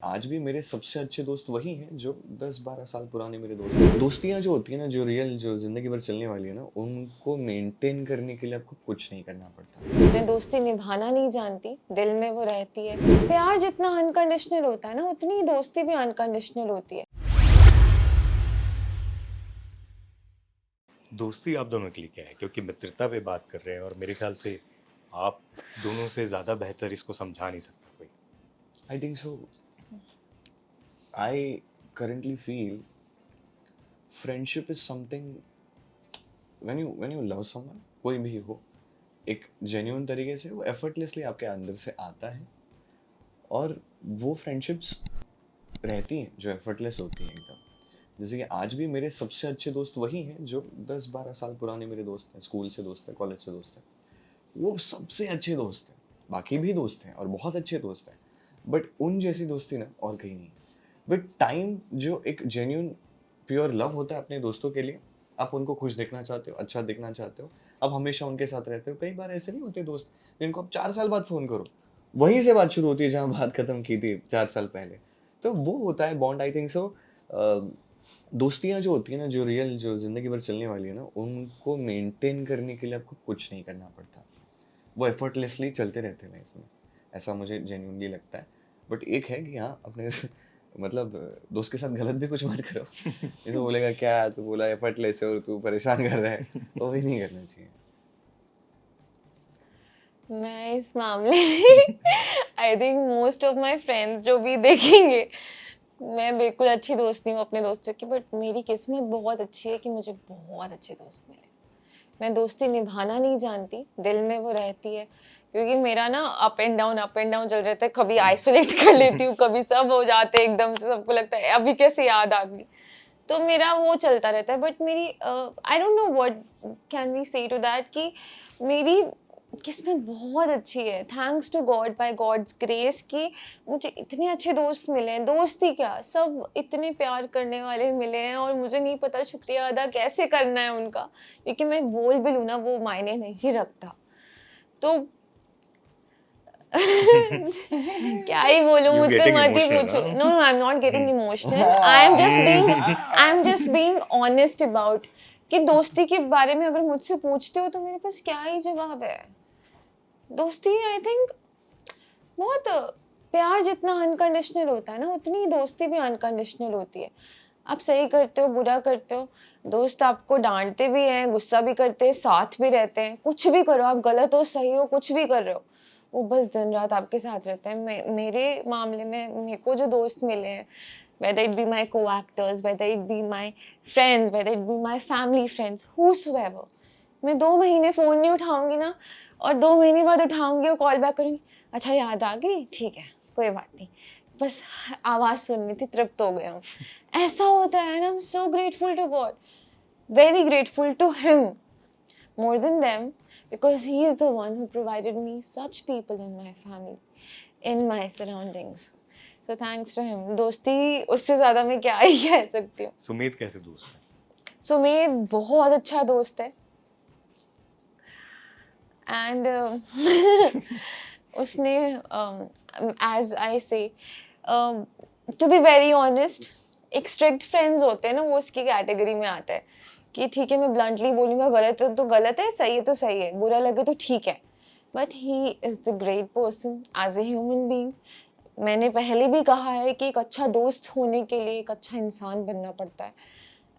आज भी मेरे सबसे अच्छे दोस्त वही हैं जो 10-12 साल पुराने मेरे दोस्त हैं। दोस्तियाँ जो होती है ना, जो रियल, जो ज़िंदगी भर चलने वाली है ना, उनको मेंटेन करने के लिए आपको कुछ नहीं करना पड़ता। मैं दोस्ती निभाना नहीं जानती, दिल में वो रहती है। प्यार जितना अनकंडीशनल होता है ना, उतनी ही दोस्ती भी अनकंडीशनल होती है। दोस्ती आप दोनों के लिए क्या है? क्योंकि मित्रता पे बात कर रहे हैं और मेरे ख्याल से आप दोनों से ज़्यादा बेहतर इसको समझा नहीं सकता कोई। I think so. I currently feel friendship is something when you love someone, कोई भी हो, एक जेन्युइन तरीके से वो effortlessly आपके अंदर से आता है और वो फ्रेंडशिप्स रहती हैं जो effortless होती हैं एकदम। जैसे कि आज भी मेरे सबसे अच्छे दोस्त वही हैं जो 10-12 साल पुराने मेरे दोस्त हैं, स्कूल से दोस्त हैं, कॉलेज से दोस्त हैं। वो सबसे अच्छे दोस्त हैं। बाकी भी दोस्त हैं और बहुत अच्छे दोस्त हैं, बट उन जैसी दोस्ती ना और कहीं नहीं है। बट टाइम जो एक जेन्युइन प्योर लव होता है अपने दोस्तों के लिए, आप उनको खुश देखना चाहते हो, अच्छा देखना चाहते हो, आप हमेशा उनके साथ रहते हो। कई बार ऐसे नहीं होते दोस्त जिनको आप 4 साल बाद फ़ोन करो, वहीं से बात शुरू होती है जहाँ बात खत्म की थी 4 साल पहले। तो वो होता है बॉन्ड, आई थिंक सो। दोस्तियाँ जो होती है ना, जो रियल, जो ज़िंदगी भर चलने वाली है ना, उनको मेंटेन करने के लिए आपको कुछ नहीं करना पड़ता। वो एफर्टलेसली चलते रहते हैं लाइफ में, ऐसा मुझे जेन्युइनली लगता है। बट एक है कि हाँ, अपने मतलब दोस्त के साथ गलत भी कुछ मत करो। ये तो बोलेगा क्या तू बोला एफर्टलेस है और तू परेशान कर रहा है, वो भी नहीं करना चाहिए। मैं इस मामले में I think most of my friends जो भी देखेंगे, मैं बिल्कुल अच्छी दोस्त नहीं हूँ अपने दोस्तों की, बट मेरी किस्मत बहुत अच्छी है कि मुझे बहुत अच्छे दोस्त मिले। मैं दोस्ती निभाना नहीं जानती, दिल में वो रहती है। क्योंकि मेरा ना अप एंड डाउन चल रहता है। कभी आइसोलेट कर लेती हूँ, कभी सब हो जाते हैं एकदम से, सबको लगता है अभी कैसे याद आ गई। तो मेरा वो चलता रहता है। बट मेरी I don't know what can we say to that कि मेरी किस्मत बहुत अच्छी है, thanks to God, by God's grace, कि मुझे इतने अच्छे दोस्त मिले हैं। दोस्त ही क्या, सब इतने प्यार करने वाले मिले हैं और मुझे नहीं पता शुक्रिया अदा कैसे करना है उनका। क्योंकि मैं बोल भी लूँ ना, वो मायने नहीं रखता। तो क्या ही बोलूं, You're मुझसे getting मत ही emotional, पूछो। huh? No no, I am not getting emotional, I am just being honest about कि दोस्ती के बारे में अगर मुझसे पूछते हो तो मेरे पास क्या ही जवाब है। दोस्ती आई थिंक बहुत प्यार जितना अनकंडीशनल होता है ना, उतनी ही दोस्ती भी अनकंडीशनल होती है। आप सही करते हो, बुरा करते हो, दोस्त आपको डांटते भी हैं, गुस्सा भी करते हैं, साथ भी रहते हैं। कुछ भी करो, आप गलत हो सही हो, कुछ भी कर रहे हो, वो बस दिन रात आपके साथ रहते हैं। मेरे मामले में मेरे को जो दोस्त मिले हैं, whether it be my co-actors, whether it be my friends, whether it be my family friends, whosoever, मैं 2 महीने फ़ोन नहीं उठाऊंगी ना, और 2 महीने बाद उठाऊंगी और कॉल बैक करूंगी, अच्छा याद आ गई, ठीक है, कोई बात नहीं, बस आवाज़ सुननी थी, तृप्त हो गया हूँ। ऐसा होता है ना। I am so grateful to God, very grateful to him more than them, because he is the one who provided me such people in my family, in my surroundings. So thanks to him. दोस्ती उससे ज़्यादा मैं क्या ही कह सकती हूँ। सुमीत कैसे दोस्त है? सुमेध बहुत अच्छा दोस्त है। एंड उसने एज आई से, टू बी वेरी ऑनेस्ट, एक स्ट्रिक्ट फ्रेंड्स होते हैं ना, वो उसकी कैटेगरी में आता है कि ठीक है मैं ब्लंटली बोलूँगा, गलत है तो गलत है, सही है तो सही है, बुरा लगे तो ठीक है। But he is the great person as a human being. मैंने पहले भी कहा है कि एक अच्छा दोस्त होने के लिए एक अच्छा इंसान बनना पड़ता है,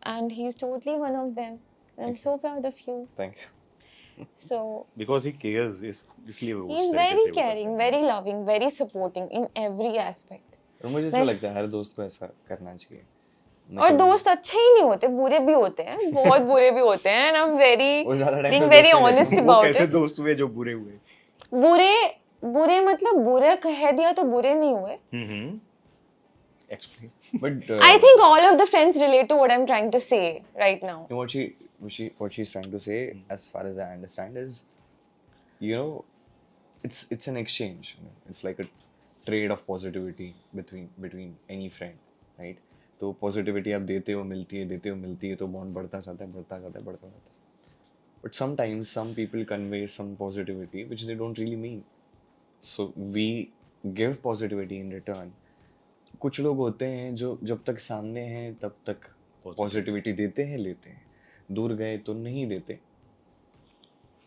and he is totally one of them. I am so proud of you. Thank you. So Because he cares, इसलिए वो he उस is तरीके very से वो करता caring, है। very loving, very supporting in every aspect. और मुझे ऐसा मैं लगता है हर दोस्त को ऐसा करना चाहिए। मैं और कभी दोस्त अच्छे ही नहीं होते, बुरे भी होते हैं, बहुत बुरे भी होते हैं, and I'm very वो ज़्यादा टाइम being तक very दोस्त नहीं honest रहते। वो about कैसे it. दोस्त हुए जो बुरे हुए? बुरे बुरे मतलब बुरे कह दिया तो बुरे नहीं हुए. Explain. But I think all of the friends relate to what I'm trying to say right now. what she's trying to say, as far as I understand, is, you know, it's an exchange, you know? It's like a trade of positivity between any friend, right? तो positivity आप देते हो मिलती है तो bond बढ़ता जाता है। But sometimes some people convey some positivity which they don't really mean, so we give positivity in return, कुछ लोग होते हैं जो जब तक सामने हैं तब तक पॉजिटिविटी देते हैं, लेते हैं, दूर गए तो नहीं देते।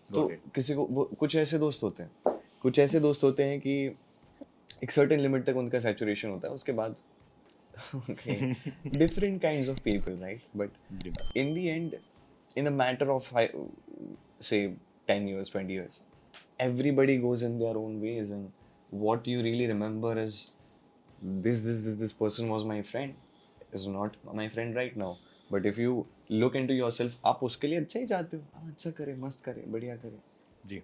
तो Got it. किसी को वो कुछ ऐसे दोस्त होते हैं, कुछ ऐसे दोस्त होते हैं कि एक सर्टेन लिमिट तक उनका सैचुरेशन होता है, उसके बाद different kinds of people, right? But in the end, in a matter of say 10 years, 20 years, everybody goes in their own ways, and what you really remember is this person was my friend, is not my friend right now. But if you look into yourself, आप उसके लिए अच्छा ही चाहते हो, हाँ अच्छा करे, मस्त करे, बढ़िया करे, जी